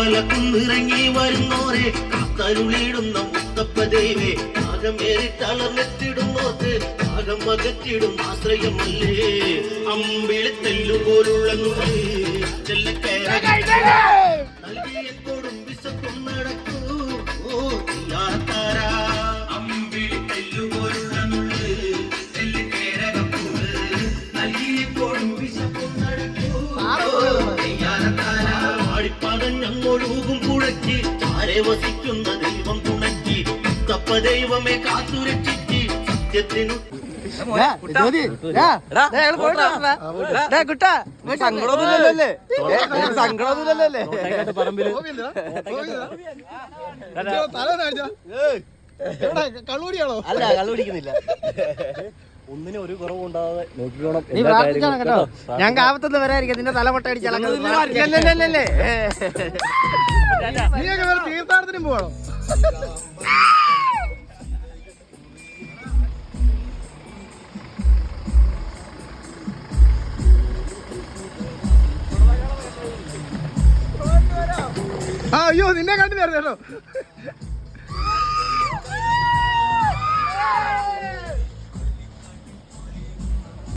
അമ്പലക്കുന്നിറങ്ങി വരുന്നോരെ കാത്തരുളിടുന്ന മുത്തപ്പ ദേവേ ആകമേറി തളർന്നെത്തിടുന്നോർക്ക് ആകം അകറ്റിടും ആശ്രയമല്ലേ അമ്പിളിത്തെല്ലുപോലുള്ള നുള്ളി ചെല്ലക്കേര നൽകിയ കൊടും വിശപ്പും നടക്കൂ യാത്താരാ അമ്പിളിത്തെല്ലുപോലുള്ള നുള്ളി ചെല്ലക്കേരകപ്പൂവ് നൽകിയ കൊടും വിശപ്പും നടക്കൂ ഞങ്ങളൊഴുകും പുഴയ്ക്ക് ആരെ വസിക്കുന്ന ദൈവം തുണക്കി തപ്പ ദൈവമേ കാത്തുരക്ഷിച്ച് സത്യത്തിനു കള്ളുടിയാണോ? അല്ല, കള്ളുടിക്കുന്നില്ല. ഒന്നിനും ഒരു കുറവുണ്ടാകാതെ നോക്കിക്കോണം. ഞാൻ കാവത്തുനിന്ന് വരായിരിക്കും നിന്റെ തലമുട്ട അടിച്ചല്ലേ. തീർത്ഥാടനത്തിനും പോകണം. അയ്യോ നിന്നെ കണ്ടില്ലായിരുന്നു കേട്ടോ.